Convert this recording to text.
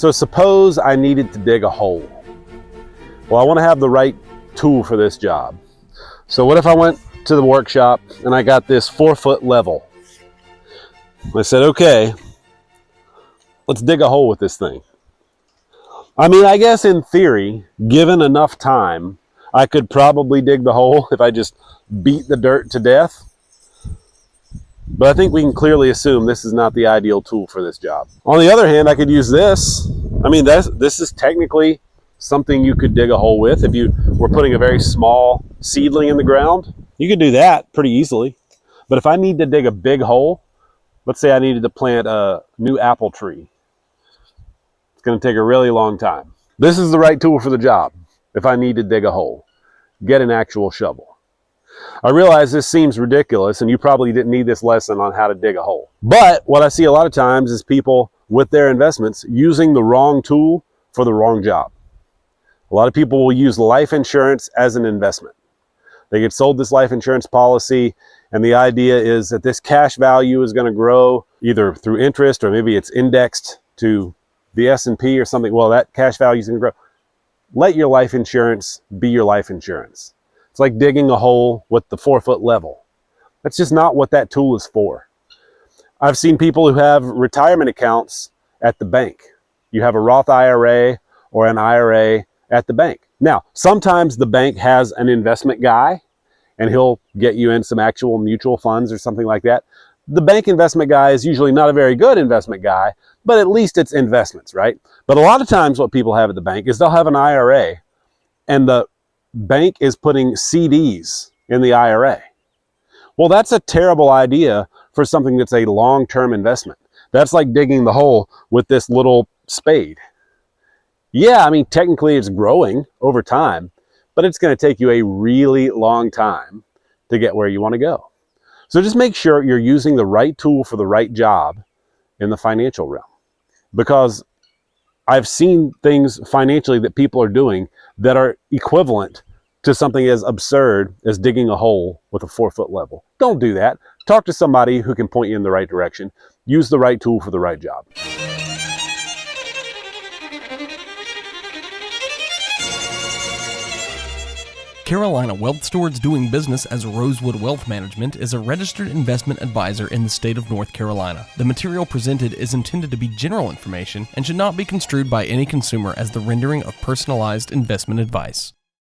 So suppose I needed to dig a hole. Well, I want to have the right tool for this job. So what if I went to the workshop and I got this 4-foot level? I said, okay, let's dig a hole with this thing. I mean, I guess in theory, given enough time, I could probably dig the hole if I just beat the dirt to death. But I think we can clearly assume this is not the ideal tool for this job. On the other hand, I could use this. I mean, this is technically something you could dig a hole with. If you were putting a very small seedling in the ground, you could do that pretty easily. But if I need to dig a big hole, let's say I needed to plant a new apple tree, it's going to take a really long time. This is the right tool for the job. If I need to dig a hole, get an actual shovel. I realize this seems ridiculous and you probably didn't need this lesson on how to dig a hole. But what I see a lot of times is people with their investments using the wrong tool for the wrong job. A lot of people will use life insurance as an investment. They get sold this life insurance policy and the idea is that this cash value is going to grow either through interest or maybe it's indexed to the S&P or something. Well, that cash value is going to grow. Let your life insurance be your life insurance. It's like digging a hole with the 4-foot level. That's just not what that tool is for. I've seen people who have retirement accounts at the bank. You have a Roth IRA or an IRA at the bank. Now, sometimes the bank has an investment guy and he'll get you in some actual mutual funds or something like that. The bank investment guy is usually not a very good investment guy, but at least it's investments, right? But a lot of times what people have at the bank is they'll have an IRA and the bank is putting CDs in the IRA. Well, that's a terrible idea for something that's a long-term investment. That's like digging the hole with this little spade. Yeah, I mean, technically it's growing over time, but it's going to take you a really long time to get where you want to go. So just make sure you're using the right tool for the right job in the financial realm. Because I've seen things financially that people are doing that are equivalent to something as absurd as digging a hole with a 4-foot level. Don't do that. Talk to somebody who can point you in the right direction. Use the right tool for the right job. Carolina Wealth Stewards doing business as Rosewood Wealth Management is a registered investment advisor in the state of North Carolina. The material presented is intended to be general information and should not be construed by any consumer as the rendering of personalized investment advice.